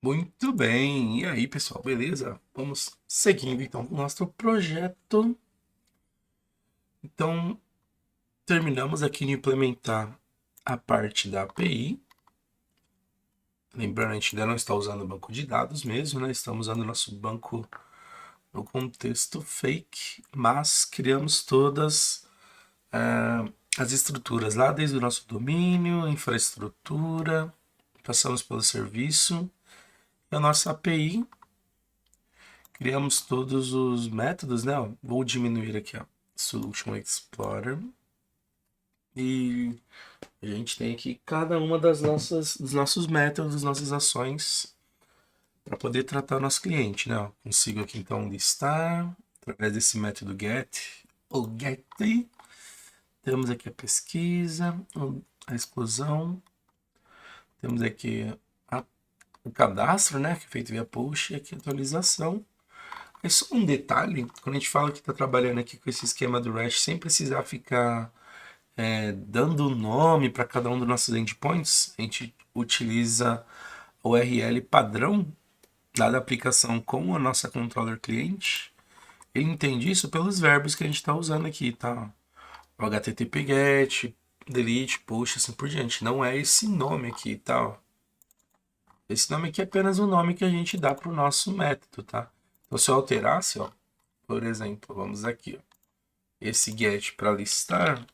Muito bem. E aí, pessoal, beleza? Vamos seguindo então com o nosso projeto. Então, terminamos aqui de implementar a parte da API. Lembrando, a gente ainda não está usando o banco de dados mesmo, né? Estamos usando o nosso banco no contexto fake, mas criamos todas as estruturas lá, desde o nosso domínio, infraestrutura, passamos pelo serviço e a nossa API. Criamos todos os métodos, né? Ó, vou diminuir aqui, ó, Solution Explorer. E a gente tem aqui cada uma dos nossos métodos, das nossas ações para poder tratar o nosso cliente, né? Ó, consigo aqui então listar através desse método get ou get. Temos aqui a pesquisa, a exclusão, temos aqui a, o cadastro, né? Que é feito via push, e aqui a atualização. É só um detalhe, quando a gente fala que está trabalhando aqui com esse esquema do REST, sem precisar ficar dando nome para cada um dos nossos endpoints, a gente utiliza o URL padrão lá da aplicação com a nossa controller cliente. Ele entende isso pelos verbos que a gente está usando aqui, tá? O HTTP GET, delete, push, assim por diante. Não é esse nome aqui, tá? Esse nome aqui é apenas o nome que a gente dá para o nosso método, tá? Então, se eu alterasse, ó, por exemplo, vamos aqui, ó, esse get para listar,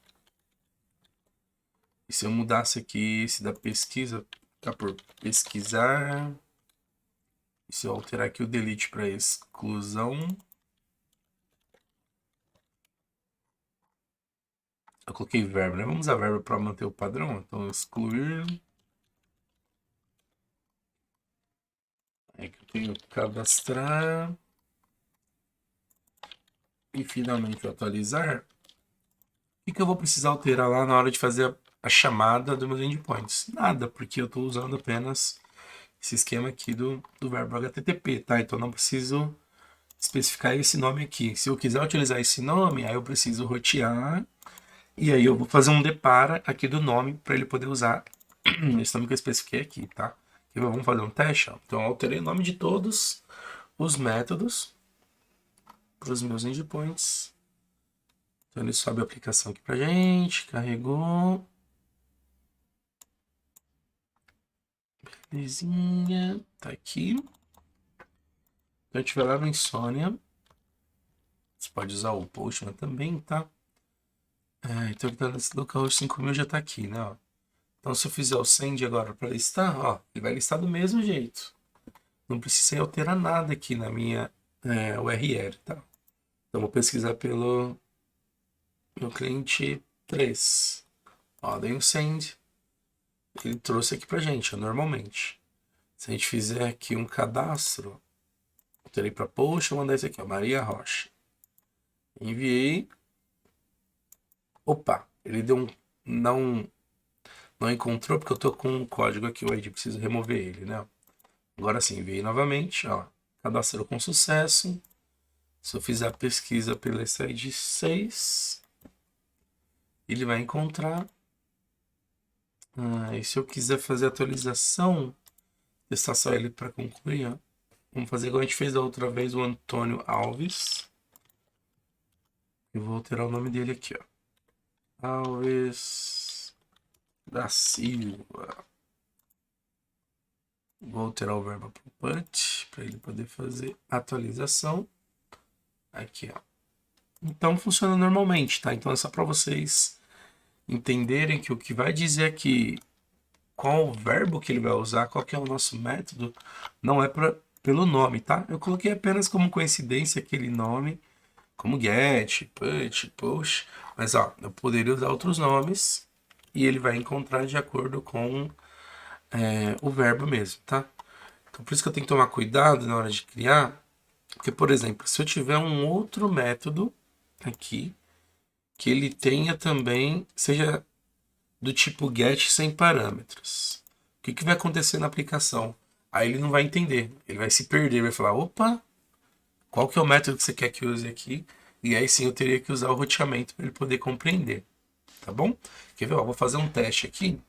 e se eu mudasse aqui esse da pesquisa, tá por pesquisar, e se eu alterar aqui o delete para exclusão, eu coloquei verbo, né? Vamos usar verbo para manter o padrão, então excluir, aí que eu tenho que cadastrar, e finalmente atualizar. O que eu vou precisar alterar lá na hora de fazer a chamada dos meus endpoints? Nada, porque eu estou usando apenas esse esquema aqui do verbo HTTP, tá? Então não preciso especificar esse nome aqui. Se eu quiser utilizar esse nome, aí eu preciso rotear e aí eu vou fazer um depara aqui do nome para ele poder usar esse nome que eu especifiquei aqui, tá? E vamos fazer um teste, ó. Então eu alterei o nome de todos os métodos para os meus endpoints. Então ele sobe a aplicação aqui pra gente, carregou. Belezinha, tá aqui. Então, eu estiver lá no Insônia, você pode usar o Postman também, tá? Então, ele tá nesse local 5000 já tá aqui, né? Ó. Então, se eu fizer o send agora para listar, ó, ele vai listar do mesmo jeito. Não precisa alterar nada aqui na minha URL, tá? Então, vou pesquisar pelo meu cliente 3. Ó, dei um send. Ele trouxe aqui pra gente, ó, normalmente. Se a gente fizer aqui um cadastro, eu terei para post, eu mandar esse aqui, ó, Maria Rocha. Enviei. Opa, ele deu um. Não encontrou porque eu tô com um código aqui, o ID, preciso remover ele, né? Agora sim, enviei novamente, ó. Cadastrou com sucesso. Se eu fizer a pesquisa pela ID 6, ele vai encontrar. E se eu quiser fazer a atualização, testar só ele para concluir, ó. Vamos fazer igual a gente fez da outra vez, o Antônio Alves. Eu vou alterar o nome dele aqui, ó. Alves da Silva. Vou alterar o verbo para put, para ele poder fazer a atualização. Aqui, ó. Então funciona normalmente, tá? Então é só para vocês entenderem que o que vai dizer aqui qual o verbo que ele vai usar, qual que é o nosso método, não é pelo nome, tá? Eu coloquei apenas como coincidência aquele nome, como get, put, push, mas ó, eu poderia usar outros nomes e ele vai encontrar de acordo com o verbo mesmo, tá? Então por isso que eu tenho que tomar cuidado na hora de criar, porque, por exemplo, se eu tiver um outro método aqui, que ele tenha também, seja do tipo get sem parâmetros. O que vai acontecer na aplicação? Aí ele não vai entender, ele vai se perder, vai falar, opa, qual que é o método que você quer que eu use aqui? E aí sim eu teria que usar o roteamento para ele poder compreender, tá bom? Quer ver? Ó, vou fazer um teste aqui.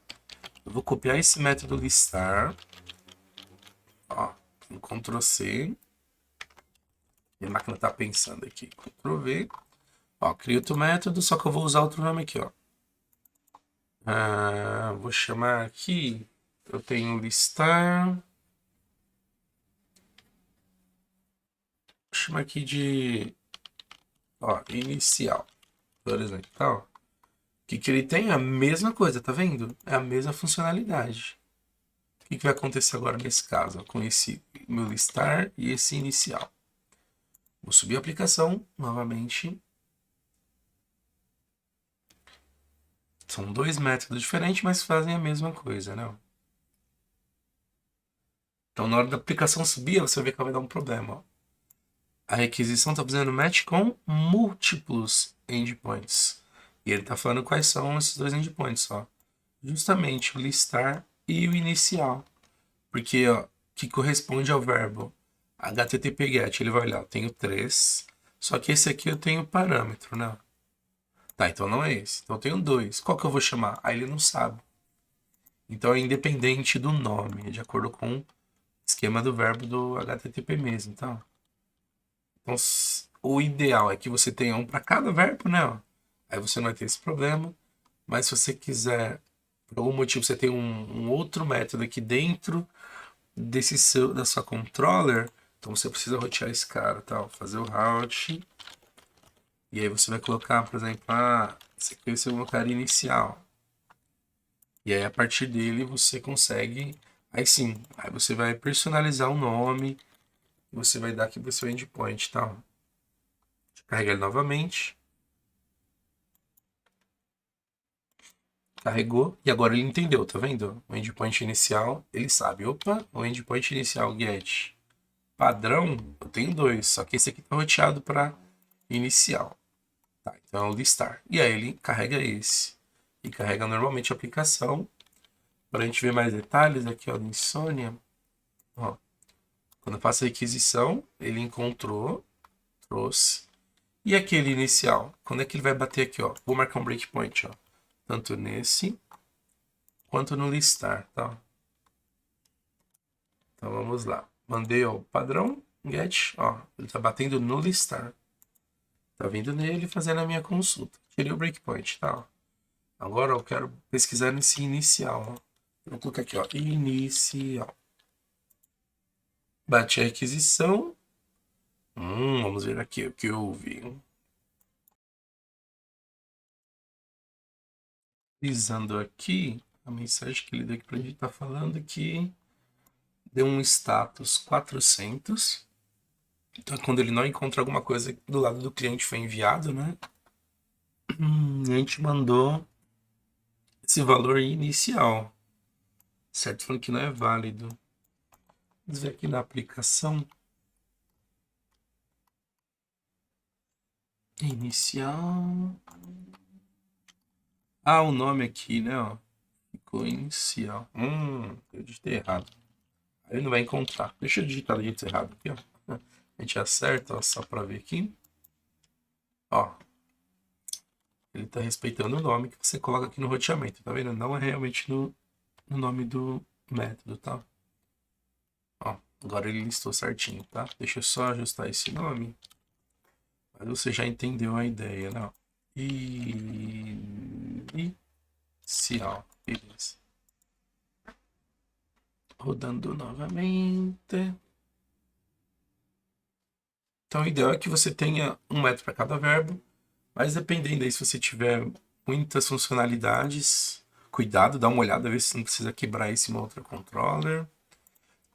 Eu vou copiar esse método listar. Ó, um Ctrl C. Minha máquina tá pensando aqui. Ctrl V. Ó, cria outro método, só que eu vou usar outro nome aqui, ó. Vou chamar aqui. Eu tenho listar. Vou chamar aqui de, ó, inicial, por exemplo, tá, ó. O que ele tem é a mesma coisa, tá vendo? É a mesma funcionalidade. O que vai acontecer agora nesse caso, ó, com esse meu listar e esse inicial? Vou subir a aplicação novamente. São dois métodos diferentes, mas fazem a mesma coisa, né? Então, na hora da aplicação subir, você vai ver que ela vai dar um problema, ó. A requisição está fazendo match com múltiplos endpoints. E ele está falando quais são esses dois endpoints, ó. Justamente o listar e o inicial. Porque, ó, que corresponde ao verbo HTTP GET. Ele vai olhar, eu tenho 3. Só que esse aqui eu tenho parâmetro, né? Tá, então não é esse. Então eu tenho 2. Qual que eu vou chamar? Aí ele não sabe. Então é independente do nome, é de acordo com o esquema do verbo do HTTP mesmo, tá? Então, o ideal é que você tenha um para cada verbo, né? Aí você não vai ter esse problema. Mas se você quiser, por algum motivo, você tem um outro método aqui dentro da sua controller, então você precisa rotear esse cara, tá? Fazer o route. E aí você vai colocar, por exemplo, esse aqui você vai colocar inicial. E aí a partir dele você consegue, aí sim, aí você vai personalizar o nome, e você vai dar aqui para o seu endpoint, tá? Carrega ele novamente. Carregou e agora ele entendeu, tá vendo? O endpoint inicial, ele sabe. Opa, o endpoint inicial get padrão, eu tenho 2, só que esse aqui tá roteado para inicial. Tá, então é o listar. E aí ele carrega esse. E carrega normalmente a aplicação. Para a gente ver mais detalhes aqui, ó, no Insônia. Ó, quando eu faço a requisição, ele encontrou, trouxe. E aquele inicial, quando é que ele vai bater aqui, ó? Vou marcar um breakpoint, ó. Tanto nesse quanto no listar, tá? Então vamos lá. Mandei, ó, o padrão get, ó, ele tá batendo no listar. Tá vindo nele fazendo a minha consulta. Tirei o breakpoint, tá? Agora eu quero pesquisar nesse inicial, ó. Vou colocar aqui, ó, inicial. Bati a requisição. Vamos ver aqui o que houve. Pisando aqui, a mensagem que ele deu aqui pra gente tá falando que deu um status 400. Então, quando ele não encontra alguma coisa do lado do cliente foi enviado, né? A gente mandou esse valor inicial, certo? Falando que não é válido. Vamos ver aqui na aplicação. Inicial. O nome aqui, né? Ó. Ficou inicial. Eu digitei errado. Aí ele não vai encontrar. Deixa eu digitar do jeito errado aqui, ó. A gente acerta, ó, só para ver aqui. Ó. Ele está respeitando o nome que você coloca aqui no roteamento, tá vendo? Não é realmente no nome do método, tá? Ó, agora ele listou certinho, tá? Deixa eu só ajustar esse nome. Mas você já entendeu a ideia, né? Inicial. Beleza. Rodando novamente. Então, o ideal é que você tenha um método para cada verbo. Mas dependendo aí, se você tiver muitas funcionalidades, cuidado, dá uma olhada, ver se não precisa quebrar isso em uma outra controller.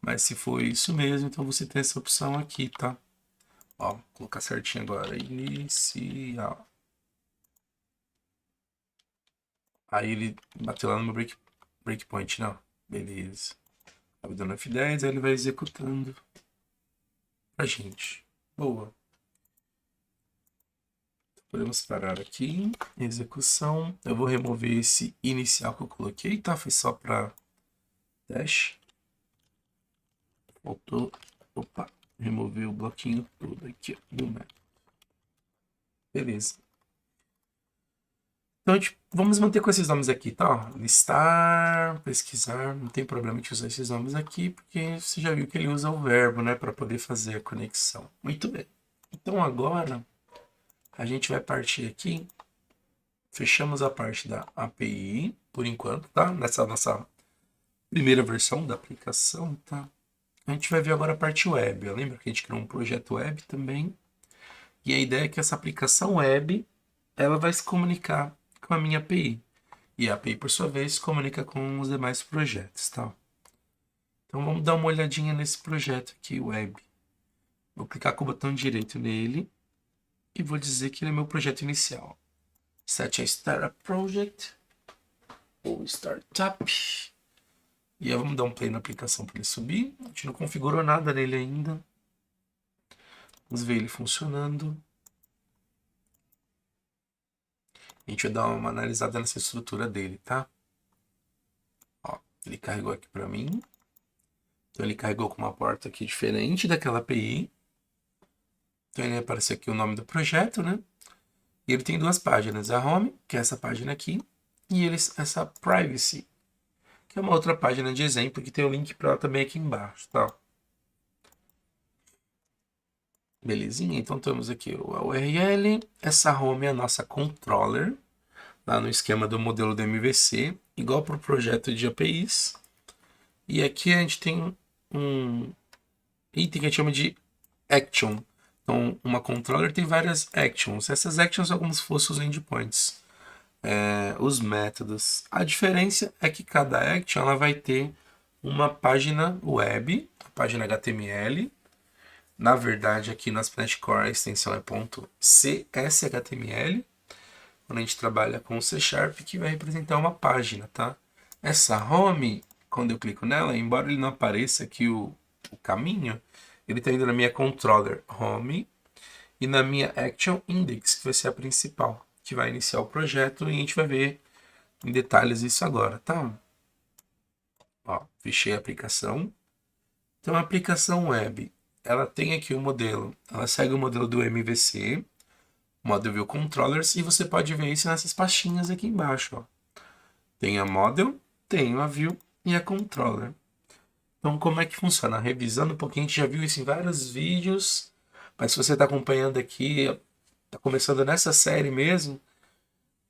Mas se for isso mesmo, então você tem essa opção aqui, tá? Ó, vou colocar certinho agora. Inicial. Aí ele bateu lá no meu breakpoint, não. Beleza. Tá dando F10, aí ele vai executando pra gente. Boa. Podemos parar aqui. Execução. Eu vou remover esse inicial que eu coloquei, tá? Foi só para teste. Faltou. Opa. Remover o bloquinho todo aqui do método. Beleza. Então, vamos manter com esses nomes aqui, tá? Ó, listar, pesquisar, não tem problema de usar esses nomes aqui, porque você já viu que ele usa o verbo, né, para poder fazer a conexão. Muito bem. Então, agora, a gente vai partir aqui, fechamos a parte da API, por enquanto, tá? Nessa nossa primeira versão da aplicação, tá? A gente vai ver agora a parte web. Lembra que a gente criou um projeto web também? E a ideia é que essa aplicação web, ela vai se comunicar com a minha API. E a API, por sua vez, se comunica com os demais projetos, tá? Então vamos dar uma olhadinha nesse projeto aqui, web. Vou clicar com o botão direito nele e vou dizer que ele é meu projeto inicial. Set a Startup Project ou Startup. E aí vamos dar um play na aplicação para ele subir. A gente não configurou nada nele ainda. Vamos ver ele funcionando. A gente vai dar uma analisada nessa estrutura dele, tá? Ó, ele carregou aqui para mim. Então ele carregou com uma porta aqui diferente daquela API. Então ele apareceu aqui o nome do projeto, né? E ele tem duas páginas. A Home, que é essa página aqui. E essa Privacy, que é uma outra página de exemplo que tem o link para ela também aqui embaixo, tá? Belezinha? Então temos aqui a URL. Essa Home é a nossa controller, lá no esquema do modelo do MVC, igual para o projeto de APIs. E aqui a gente tem um item que a gente chama de Action. Então, uma controller tem várias actions. Essas actions são como se fossem os endpoints, os métodos. A diferença é que cada action ela vai ter uma página web, a página HTML. Na verdade, aqui no ASP.NET Core a extensão é .cshtml. Quando a gente trabalha com C#, que vai representar uma página, tá? Essa home, quando eu clico nela, embora ele não apareça aqui o caminho, ele está indo na minha controller home e na minha action index, que vai ser a principal, que vai iniciar o projeto e a gente vai ver em detalhes isso agora, tá? Ó, fechei a aplicação. Então a aplicação web, ela tem aqui o modelo, ela segue o modelo do MVC, Model View Controllers, e você pode ver isso nessas pastinhas aqui embaixo, ó. Tem a Model, tem a View e a Controller. Então, como é que funciona? Revisando um pouquinho, a gente já viu isso em vários vídeos, mas se você está acompanhando aqui, está começando nessa série mesmo,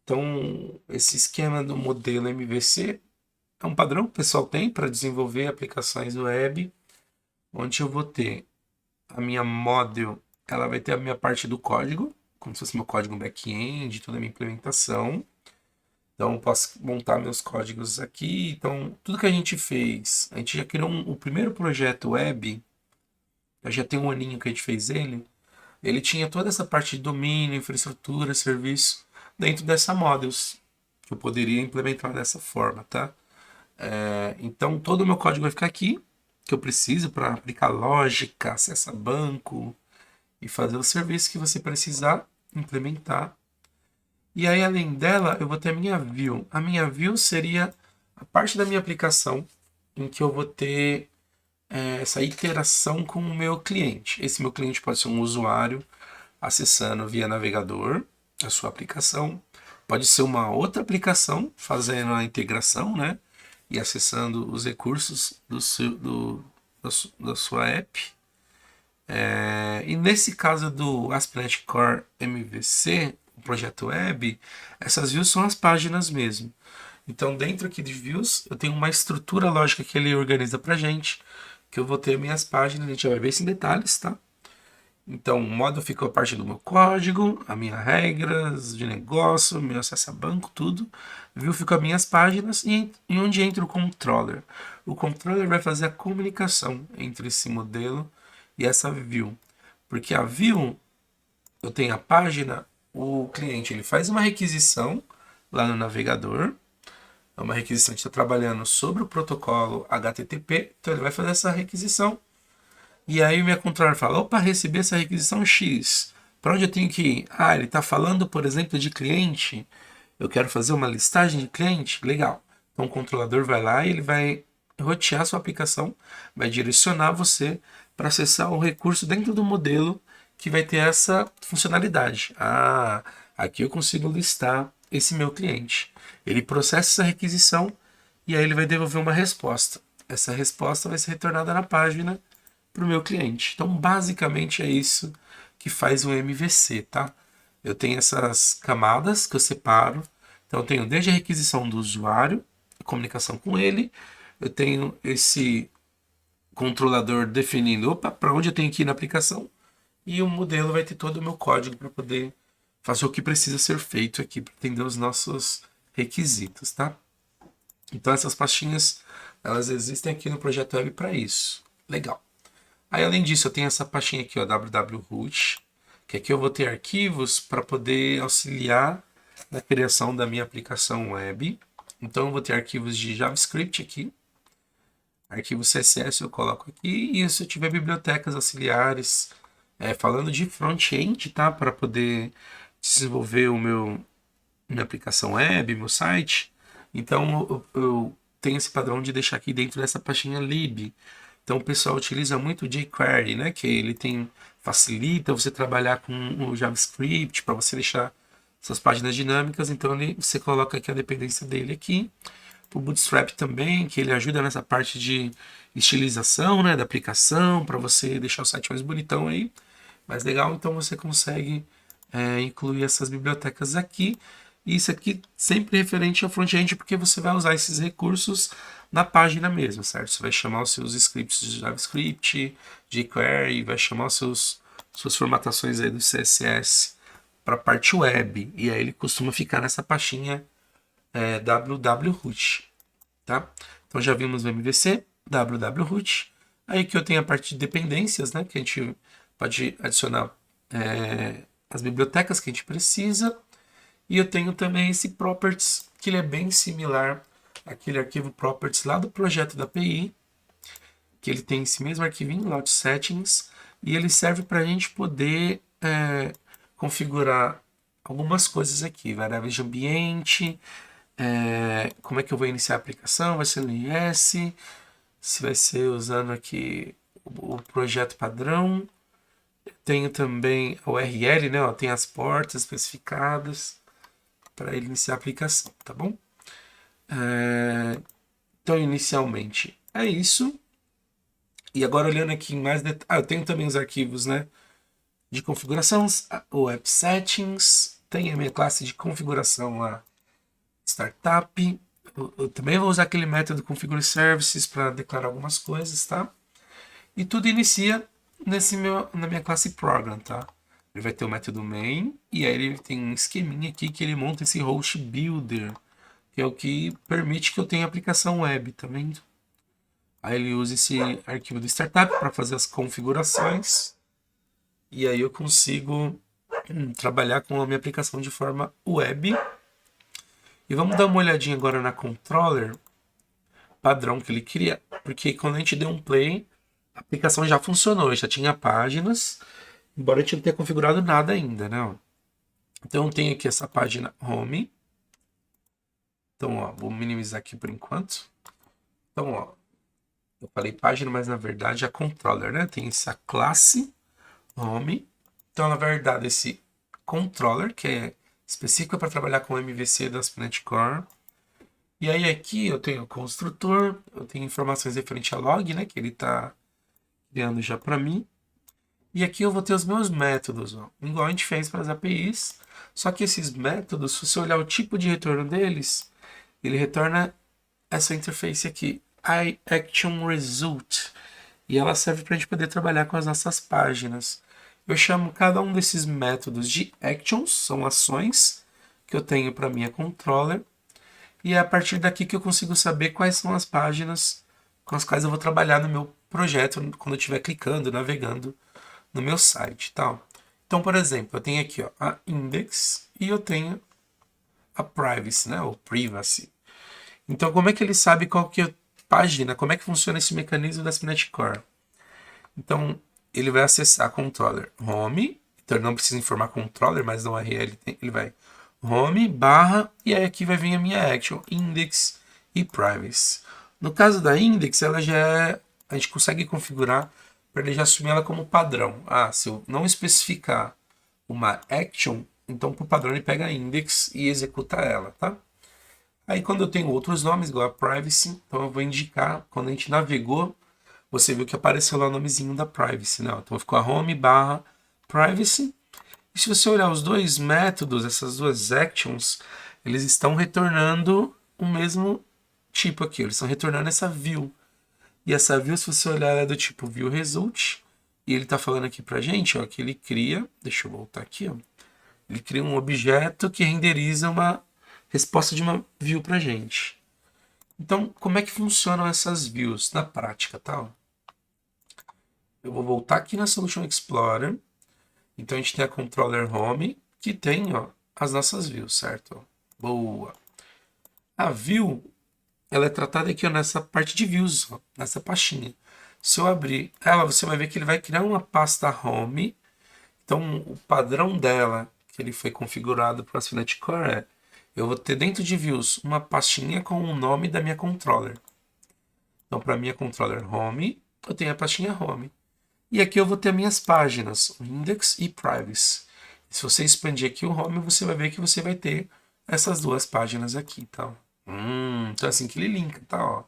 então esse esquema do modelo MVC é um padrão que o pessoal tem para desenvolver aplicações web, onde eu vou ter a minha model, ela vai ter a minha parte do código, como se fosse meu código back-end, toda a minha implementação. Então, eu posso montar meus códigos aqui. Então, tudo que a gente fez, a gente já criou o primeiro projeto web, já tem um aninho que a gente fez ele. Ele tinha toda essa parte de domínio, infraestrutura, serviço, dentro dessa models, que eu poderia implementar dessa forma, tá? Então, todo o meu código vai ficar aqui, que eu preciso para aplicar lógica, acessar banco e fazer o serviço que você precisar implementar. E aí, além dela, eu vou ter a minha view. A minha view seria a parte da minha aplicação em que eu vou ter essa interação com o meu cliente. Esse meu cliente pode ser um usuário acessando via navegador a sua aplicação. Pode ser uma outra aplicação fazendo a integração, né? E acessando os recursos da sua app. E nesse caso do ASP.NET Core MVC, o projeto web, essas views são as páginas mesmo. Então, dentro aqui de views, eu tenho uma estrutura lógica que ele organiza pra gente, que eu vou ter minhas páginas, a gente vai ver isso em detalhes, tá? Então, o modo ficou a parte do meu código, as minhas regras de negócio, meu acesso a banco, tudo. View ficou as minhas páginas e onde entra o controller. O controller vai fazer a comunicação entre esse modelo e essa view. Porque a view, eu tenho a página, o cliente ele faz uma requisição lá no navegador. É uma requisição que está trabalhando sobre o protocolo HTTP. Então ele vai fazer essa requisição. E aí o meu controller fala, opa, recebi essa requisição X. Para onde eu tenho que ir? Ah, ele está falando, por exemplo, de cliente. Eu quero fazer uma listagem de cliente? Legal. Então o controlador vai lá e ele vai rotear sua aplicação, vai direcionar você para acessar o recurso dentro do modelo que vai ter essa funcionalidade. Ah, aqui eu consigo listar esse meu cliente. Ele processa essa requisição e aí ele vai devolver uma resposta. Essa resposta vai ser retornada na página para o meu cliente. Então, basicamente é isso que faz o MVC, tá? Eu tenho essas camadas que eu separo. Então, eu tenho desde a requisição do usuário, a comunicação com ele, eu tenho esse controlador definindo, opa, para onde eu tenho que ir na aplicação, e o modelo vai ter todo o meu código para poder fazer o que precisa ser feito aqui para atender os nossos requisitos, tá? Então essas pastinhas, elas existem aqui no projeto web para isso. Legal. Aí além disso, eu tenho essa pastinha aqui, ó, www-root, que aqui eu vou ter arquivos para poder auxiliar na criação da minha aplicação web. Então eu vou ter arquivos de JavaScript aqui, arquivo CSS eu coloco aqui, e se eu tiver bibliotecas auxiliares, falando de front-end, tá? Para poder desenvolver minha aplicação web, meu site. Então eu tenho esse padrão de deixar aqui dentro dessa pastinha lib. Então o pessoal utiliza muito o jQuery, né? Que ele facilita você trabalhar com o JavaScript para você deixar essas páginas dinâmicas. Então você coloca aqui a dependência dele aqui. O Bootstrap também, que ele ajuda nessa parte de estilização, né, da aplicação, para você deixar o site mais bonitão aí, mais legal. Então você consegue incluir essas bibliotecas aqui. E isso aqui sempre referente ao front-end, porque você vai usar esses recursos na página mesmo, certo? Você vai chamar os seus scripts de JavaScript, jQuery, vai chamar suas formatações aí do CSS para a parte web. E aí ele costuma ficar nessa pastinha www-root, tá? Então já vimos o MVC, www-root. Aí que eu tenho a parte de dependências, né? Que a gente pode adicionar as bibliotecas que a gente precisa. E eu tenho também esse properties, que ele é bem similar àquele arquivo properties lá do projeto da API, que ele tem esse mesmo arquivinho lá de settings, e ele serve para a gente poder configurar algumas coisas aqui, variáveis de ambiente, como é que eu vou iniciar a aplicação, vai ser no IS, se vai ser usando aqui o projeto padrão. Tenho também a URL, né? Ó, tem as portas especificadas para ele iniciar a aplicação, tá bom? Então, inicialmente é isso. E agora olhando aqui em mais detalhes, eu tenho também os arquivos, né, de configuração, o app settings, tem a minha classe de configuração lá, startup. Eu também vou usar aquele método configure services para declarar algumas coisas, tá? E tudo inicia na minha classe program, tá? Ele vai ter o método main e aí ele tem um esqueminha aqui que ele monta esse host builder, que é o que permite que eu tenha aplicação web, tá vendo? Aí ele usa esse arquivo do startup para fazer as configurações e aí eu consigo trabalhar com a minha aplicação de forma web. E vamos dar uma olhadinha agora na controller padrão que ele cria, porque quando a gente deu um play, a aplicação já funcionou, já tinha páginas, embora a gente não tenha configurado nada ainda, né? Então eu tenho aqui essa página home. Então, ó, vou minimizar aqui por enquanto. Então, ó, eu falei página, mas na verdade é controller, né? Tem essa classe home. Então, na verdade, esse controller, que é específico para trabalhar com o MVC da ASP.NET Core. E aí aqui eu tenho o construtor, eu tenho informações referente a log, né? Que ele está criando já para mim. E aqui eu vou ter os meus métodos, ó, igual a gente fez para as APIs. Só que esses métodos, se você olhar o tipo de retorno deles, ele retorna essa interface aqui, iActionResult. E ela serve para a gente poder trabalhar com as nossas páginas. Eu chamo cada um desses métodos de actions, são ações que eu tenho para minha controller. E é a partir daqui que eu consigo saber quais são as páginas com as quais eu vou trabalhar no meu projeto quando eu estiver clicando, navegando no meu site, tá? Então, por exemplo, eu tenho aqui, ó, a index e eu tenho a privacy, né, ou privacy. Então, como é que ele sabe qual que é a página, como é que funciona esse mecanismo da ASP.NET Core? Então, ele vai acessar a controller home, então ele não precisa informar controller, mas na URL ele vai home, barra, e aí aqui vai vir a minha action, index e privacy. No caso da index, ela já a gente consegue configurar para ele já assumir ela como padrão. Se eu não especificar uma action, Então, por padrão, ele pega a index e executa ela, tá? Aí, quando eu tenho outros nomes, igual a privacy, então eu vou indicar, quando a gente navegou, você viu que apareceu lá o nomezinho da privacy, né? Então, ficou a home barra privacy. E se você olhar os dois métodos, essas duas actions, eles estão retornando o mesmo tipo aqui. Eles estão retornando essa view. E essa view, se você olhar, ela é do tipo view result. E ele está falando aqui pra gente, ó, que ele cria... Deixa eu voltar aqui, ó. Ele cria um objeto que renderiza uma resposta de uma view pra gente. Então, como é que funcionam essas views na prática, tá? Eu vou voltar aqui na Solution Explorer. Então, a gente tem a Controller Home, que tem, ó, as nossas views, certo? Boa! A view, ela é tratada aqui, ó, nessa parte de views, ó, nessa pastinha. Se eu abrir ela, você vai ver que ele vai criar uma pasta Home. Então, o padrão dela, que ele foi configurado para o ASP.NET Core, é: eu vou ter dentro de views uma pastinha com o nome da minha controller. Então, para minha controller Home, eu tenho a pastinha Home. E aqui eu vou ter minhas páginas, o index e privacy. Se você expandir aqui o Home, você vai ver que você vai ter essas duas páginas aqui, tá? Então é assim que ele linka, tá? Ó.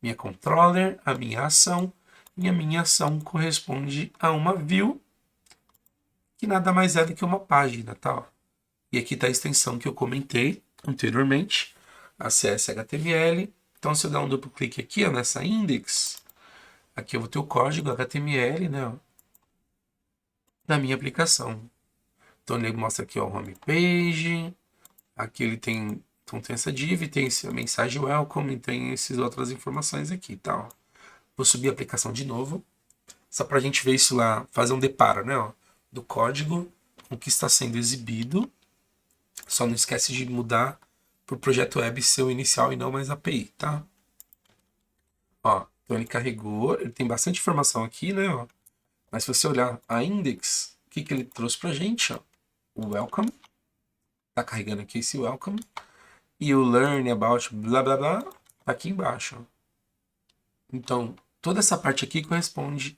Minha controller, a minha ação, e a minha ação corresponde a uma view, que nada mais é do que uma página, tá? E aqui está a extensão que eu comentei anteriormente, a CSS-HTML. Então, se eu der um duplo clique aqui, ó, nessa index, aqui eu vou ter o código HTML, né, ó, da minha aplicação. Então, ele mostra aqui, ó, o homepage. Aqui ele tem, então tem essa div, tem a mensagem welcome, tem essas outras informações aqui, tá? Ó. Vou subir a aplicação de novo, só para a gente ver isso lá, fazer um deparo, né, ó, do código com o que está sendo exibido. Só não esquece de mudar para o projeto web ser o inicial e não mais API, tá? Ó, então ele carregou, ele tem bastante informação aqui, né? Ó. Mas se você olhar a index, o que ele trouxe pra gente? Ó? O welcome, tá carregando aqui esse welcome, e o learn about blá blá blá, tá aqui embaixo. Ó. Então, toda essa parte aqui corresponde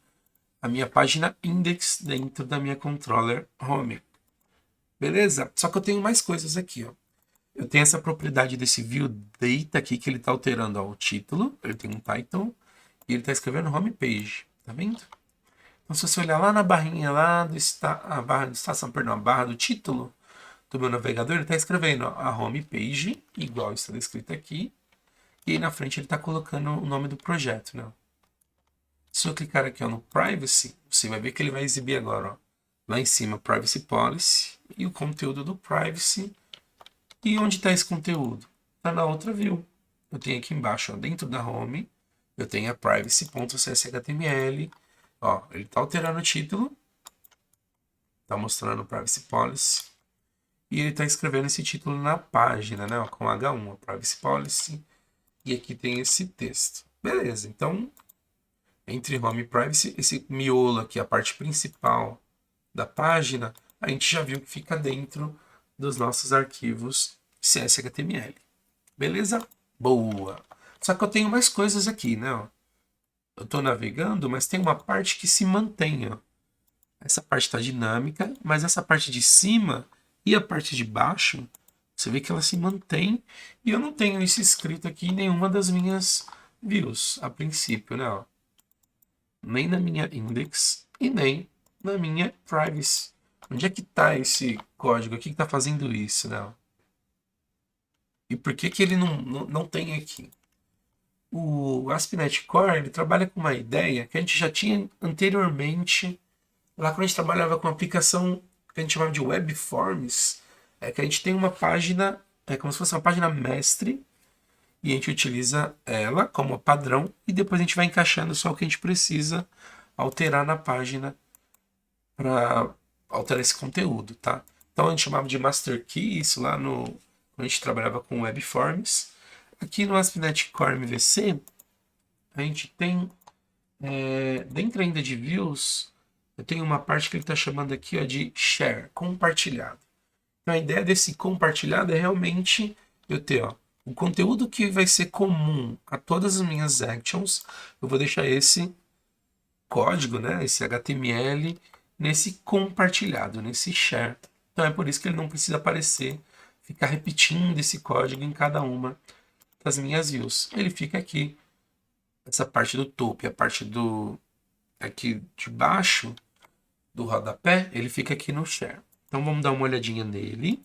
à minha página index dentro da minha controller home. Beleza? Só que eu tenho mais coisas aqui, ó. Eu tenho essa propriedade desse view data aqui, que ele está alterando, ó, o título, ele tem um title, e ele está escrevendo homepage, tá vendo? Então, se você olhar lá na barrinha lá do a barra de estação, perdão, a barra do título do meu navegador, ele está escrevendo, ó, a homepage, igual está descrito aqui, e aí na frente ele está colocando o nome do projeto, né? Se eu clicar aqui, ó, no privacy, você vai ver que ele vai exibir agora, ó, lá em cima, privacy policy, e o conteúdo do privacy. E onde está esse conteúdo? Está na outra view. Eu tenho aqui embaixo, ó, dentro da home, eu tenho a privacy.cshtml. Ó, ele está alterando o título, está mostrando o privacy policy, e ele está escrevendo esse título na página, né, ó, com H1, a privacy policy, e aqui tem esse texto. Beleza, então, entre home e privacy, esse miolo aqui, a parte principal da página, a gente já viu que fica dentro dos nossos arquivos CSS-HTML. Beleza? Boa! Só que eu tenho mais coisas aqui, né? Ó. Eu estou navegando, mas tem uma parte que se mantém. Ó. Essa parte está dinâmica, mas essa parte de cima e a parte de baixo, você vê que ela se mantém. E eu não tenho isso escrito aqui em nenhuma das minhas views, a princípio, né? Ó. Nem na minha index e nem na minha privacy. Onde é que está esse código aqui que está fazendo isso, né? E por que ele não tem aqui? O ASP.NET Core, ele trabalha com uma ideia que a gente já tinha anteriormente, lá quando a gente trabalhava com uma aplicação que a gente chamava de Web Forms, que a gente tem uma página, é como se fosse uma página mestre, e a gente utiliza ela como padrão, e depois a gente vai encaixando só o que a gente precisa alterar na página para alterar esse conteúdo, tá? Então a gente chamava de Master Key, isso lá no quando a gente trabalhava com Web Forms. Aqui no ASP.NET Core MVC, a gente tem, dentro ainda de Views, eu tenho uma parte que ele está chamando aqui, ó, de Share, compartilhado. Então a ideia desse compartilhado é realmente eu ter, ó, o conteúdo que vai ser comum a todas as minhas actions, eu vou deixar esse código, né, esse HTML, nesse compartilhado, nesse share. Então é por isso que ele não precisa aparecer, ficar repetindo esse código em cada uma das minhas views. Ele fica aqui, essa parte do topo e a parte do aqui de baixo do rodapé, ele fica aqui no share. Então vamos dar uma olhadinha nele,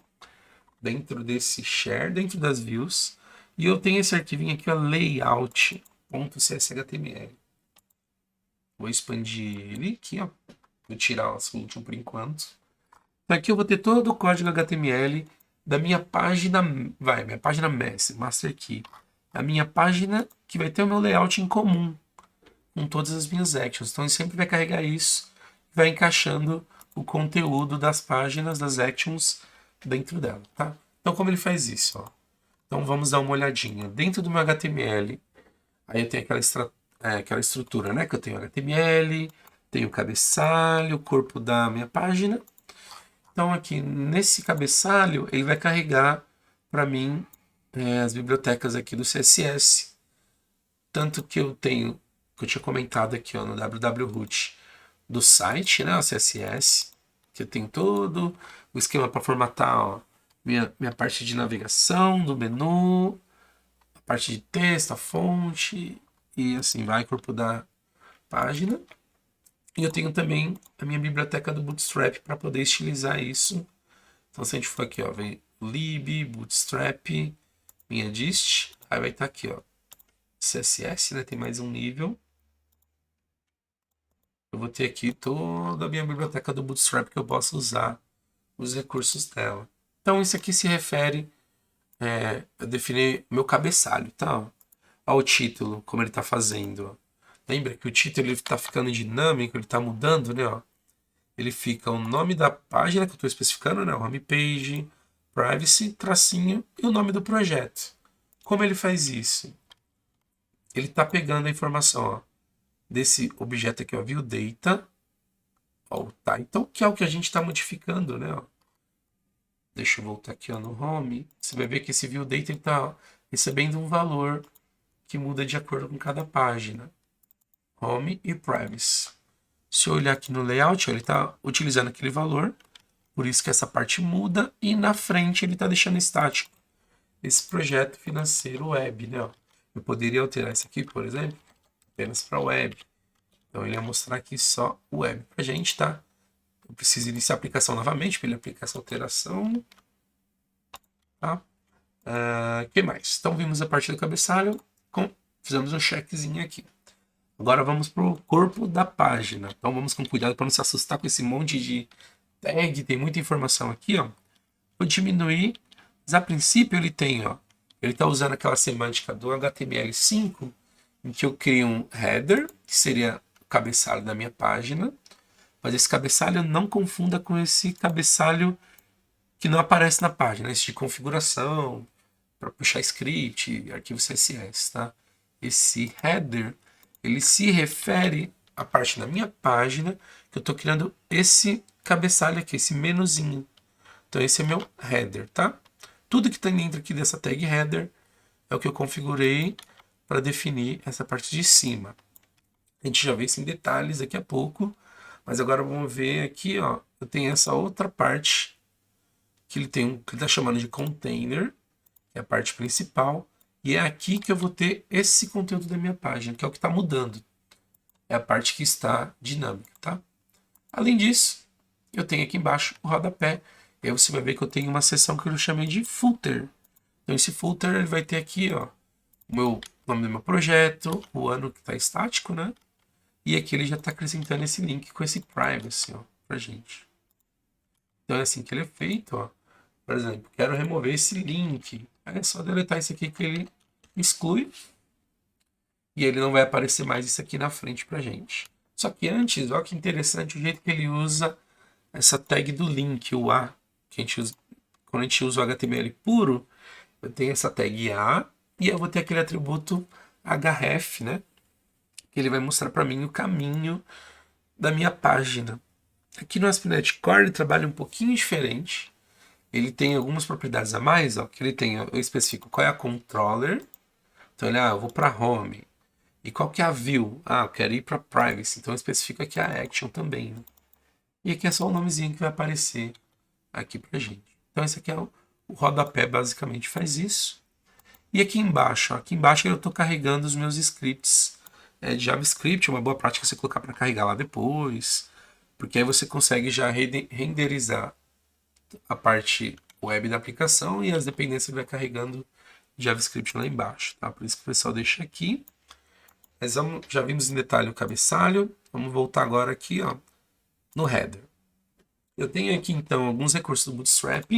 dentro desse share, dentro das views. E eu tenho esse arquivinho aqui, ó, layout.cshtml. Vou expandir ele aqui, ó. Vou tirar o último por enquanto. Aqui eu vou ter todo o código HTML da minha página, minha página master key. A minha página que vai ter o meu layout em comum com todas as minhas actions. Então ele sempre vai carregar isso, vai encaixando o conteúdo das páginas, das actions dentro dela, tá? Então como ele faz isso, ó? Então vamos dar uma olhadinha. Dentro do meu HTML, aí eu tenho aquela estrutura, né? Que eu tenho HTML, tenho o cabeçalho, o corpo da minha página. Então aqui nesse cabeçalho, ele vai carregar para mim as bibliotecas aqui do CSS. Tanto que eu tenho, que eu tinha comentado aqui ó, no www.root do site, né? O CSS, que eu tenho todo o esquema para formatar ó, minha parte de navegação do menu, a parte de texto, a fonte, e assim vai, corpo da página. E eu tenho também a minha biblioteca do Bootstrap para poder estilizar isso. Então se a gente for aqui, ó, vem lib, Bootstrap, minha dist, aí vai estar aqui, ó, CSS, né? Tem mais um nível. Eu vou ter aqui toda a minha biblioteca do Bootstrap que eu posso usar os recursos dela. Então isso aqui se refere a definir meu cabeçalho, tá? Olha o título, como ele está fazendo. Ó. Lembra que o título está ficando dinâmico, ele está mudando, né? Ó. Ele fica o nome da página que eu estou especificando, né? Homepage, privacy, tracinho e o nome do projeto. Como ele faz isso? Ele está pegando a informação ó, desse objeto aqui, ó, view data, ó, o title, que é o que a gente está modificando, né? Ó. Deixa eu voltar aqui ó, no home. Você vai ver que esse view data está recebendo um valor que muda de acordo com cada página. Home e privacy. Se eu olhar aqui no layout, ele está utilizando aquele valor, por isso que essa parte muda, e na frente ele está deixando estático esse projeto financeiro web, né? Ó. Eu poderia alterar isso aqui, por exemplo, apenas para web. Então ele ia mostrar aqui só o web para a gente, tá? Eu preciso iniciar a aplicação novamente para ele aplicar essa alteração. Tá? Que mais? Então vimos a parte do cabeçalho, fizemos um checkzinho aqui. Agora vamos para o corpo da página. Então vamos com cuidado para não se assustar com esse monte de tag. Tem muita informação aqui, ó. Vou diminuir, mas a princípio ele tem, ó. Ele está usando aquela semântica do HTML5, em que eu crio um header, que seria o cabeçalho da minha página. Mas esse cabeçalho não confunda com esse cabeçalho que não aparece na página, esse de configuração, para puxar script, arquivo CSS, tá? Esse header, ele se refere à parte da minha página que eu estou criando esse cabeçalho aqui, esse menuzinho. Então esse é meu header, tá? Tudo que está dentro aqui dessa tag header é o que eu configurei para definir essa parte de cima. A gente já vê isso em detalhes daqui a pouco, mas agora vamos ver aqui, ó, eu tenho essa outra parte que ele está chamando de container, que é a parte principal, e é aqui que eu vou ter esse conteúdo da minha página, que é o que está mudando. É a parte que está dinâmica, tá? Além disso, eu tenho aqui embaixo o rodapé. E aí você vai ver que eu tenho uma seção que eu chamei de footer. Então esse footer ele vai ter aqui ó, o nome do meu projeto, o ano que está estático, né? E aqui ele já está acrescentando esse link com esse privacy ó, pra gente. Então é assim que ele é feito. Ó. Por exemplo, quero remover esse link. Aí é só deletar isso aqui que ele exclui. E ele não vai aparecer mais isso aqui na frente pra gente. Só que antes, olha que interessante o jeito que ele usa essa tag do link, o A. Que a gente usa, quando a gente usa o HTML puro, eu tenho essa tag A e eu vou ter aquele atributo href, né? Que ele vai mostrar para mim o caminho da minha página. Aqui no ASP.NET Core ele trabalha um pouquinho diferente. Ele tem algumas propriedades a mais, ó, que ele tem, eu especifico qual é a controller. Então ele, eu vou para home. E qual que é a view? Eu quero ir para privacy. Então eu especifico aqui a action também. Né? E aqui é só o nomezinho que vai aparecer aqui pra gente. Então esse aqui é o rodapé, basicamente faz isso. E aqui embaixo, ó, aqui embaixo eu estou carregando os meus scripts de JavaScript. Uma boa prática é você colocar para carregar lá depois, porque aí você consegue já renderizar a parte web da aplicação e as dependências vai carregando JavaScript lá embaixo, tá? Por isso que o pessoal deixa aqui. Mas já vimos em detalhe o cabeçalho. Vamos voltar agora aqui, ó, no header. Eu tenho aqui então alguns recursos do Bootstrap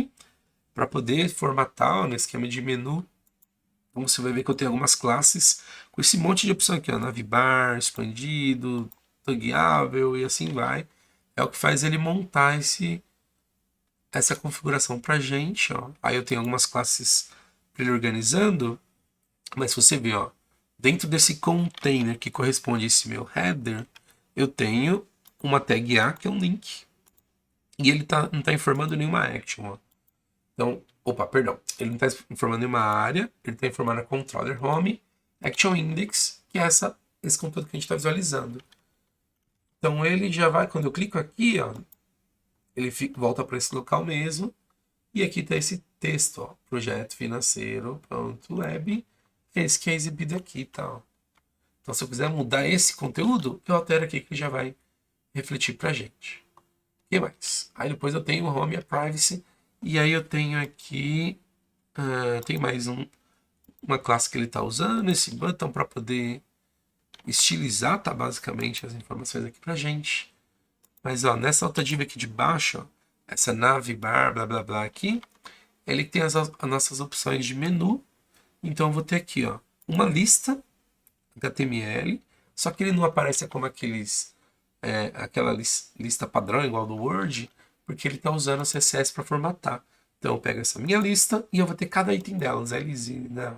para poder formatar, ó, no esquema de menu. Então você vai ver que eu tenho algumas classes com esse monte de opção aqui, ó, navbar, expandido, taggável e assim vai. É o que faz ele montar essa configuração pra gente, ó. Aí eu tenho algumas classes para ele organizando, mas se você ver, ó, dentro desse container que corresponde a esse meu header, eu tenho uma tag A, que é um link, e ele não está informando nenhuma action, ó. Então, opa, perdão, ele não está informando nenhuma área, ele está informando a controller home, action index, que é esse conteúdo que a gente está visualizando. Então ele já vai, quando eu clico aqui, ó, ele volta para esse local mesmo, e aqui está esse texto, ó, projeto financeiro.web, esse que é exibido aqui, tá? Ó. Então se eu quiser mudar esse conteúdo, eu altero aqui que ele já vai refletir para a gente. O que mais? Aí depois eu tenho o home e a privacy, e aí eu tenho aqui, tem mais uma classe que ele está usando, esse button para poder estilizar, tá? Basicamente as informações aqui pra gente. Mas ó, nessa outra div aqui de baixo, ó, essa navbar, blá blá blá aqui, ele tem as nossas opções de menu. Então eu vou ter aqui, ó, uma lista HTML, só que ele não aparece como aquela lista padrão igual do Word, porque ele está usando o CSS para formatar. Então eu pego essa minha lista e eu vou ter cada item delas, né?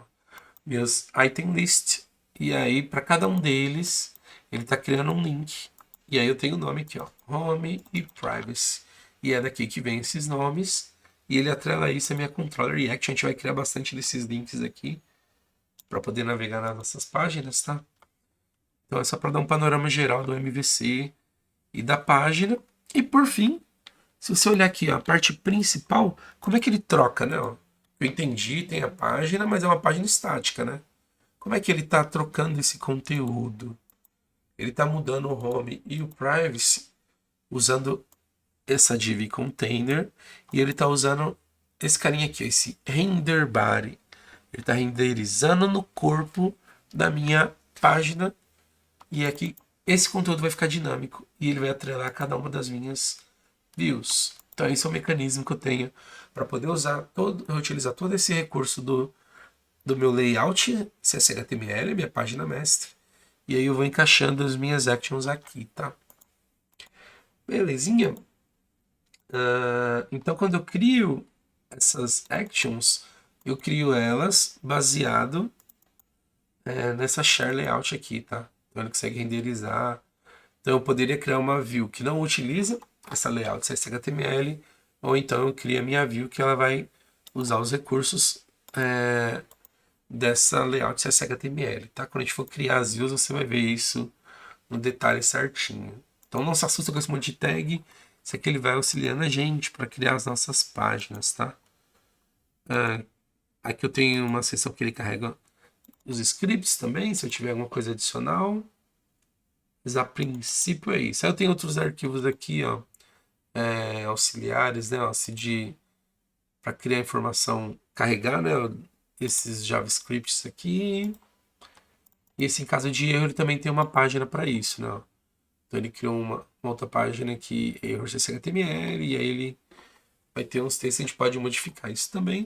Meus item list, e aí para cada um deles ele está criando um link. E aí eu tenho o nome aqui, ó, home e privacy. E é daqui que vem esses nomes. E ele atrela isso a minha controller React. A gente vai criar bastante desses links aqui para poder navegar nas nossas páginas, tá? Então é só para dar um panorama geral do MVC e da página. E por fim, se você olhar aqui, ó, a parte principal, como é que ele troca, né? Ó? Eu entendi, tem a página, mas é uma página estática, né? Como é que ele está trocando esse conteúdo? Ele está mudando o home e o privacy usando essa div container e ele está usando esse carinha aqui, esse render body. Ele está renderizando no corpo da minha página e aqui esse conteúdo vai ficar dinâmico e ele vai atrelar cada uma das minhas views. Então esse é o mecanismo que eu tenho para poder utilizar todo esse recurso do meu layout CSS/HTML, minha página mestre, e aí eu vou encaixando as minhas actions aqui, tá? Belezinha? Então quando eu crio essas actions, eu crio elas baseado nessa share layout aqui, tá? Então ele consegue renderizar. Então eu poderia criar uma view que não utiliza essa layout CSS/HTML, ou então eu crio a minha view que ela vai usar os recursos dessa layout CSS/HTML, tá? Quando a gente for criar as views, você vai ver isso no detalhe certinho. Então não se assusta com esse monte de tag, isso aqui ele vai auxiliando a gente para criar as nossas páginas, tá? Aqui eu tenho uma seção que ele carrega os scripts também, se eu tiver alguma coisa adicional. Mas a princípio é isso. Aí eu tenho outros arquivos aqui, ó, auxiliares, né, ó, cd para criar informação, carregar, né, esses JavaScripts aqui. E esse, em caso de erro, ele também tem uma página para isso, né? Ó. Então ele criou uma outra página aqui, erro CSS/HTML, e aí ele vai ter uns textos, a gente pode modificar isso também.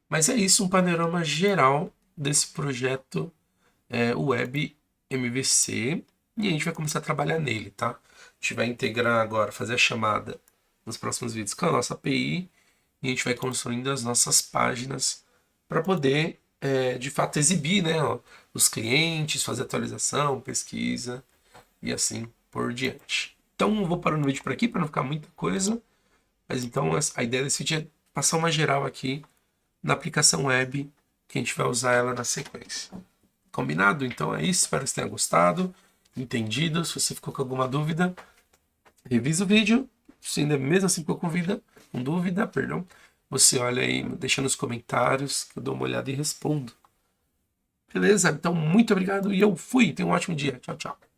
Mas é isso, um panorama geral desse projeto web MVC, e a gente vai começar a trabalhar nele, tá? A gente vai integrar agora, fazer a chamada nos próximos vídeos com a nossa API, e a gente vai construindo as nossas páginas para poder, de fato, exibir, né, ó, os clientes, fazer atualização, pesquisa e assim por diante. Então eu vou parar no vídeo por aqui para não ficar muita coisa, mas então a ideia desse vídeo é passar uma geral aqui na aplicação web, que a gente vai usar ela na sequência. Combinado? Então é isso, espero que você tenha gostado, entendido. Se você ficou com alguma dúvida, revisa o vídeo se ainda mesmo assim ficou com dúvida, perdão, você olha aí, deixa nos comentários, que eu dou uma olhada e respondo. Beleza? Então, muito obrigado e eu fui. Tenha um ótimo dia. Tchau, tchau.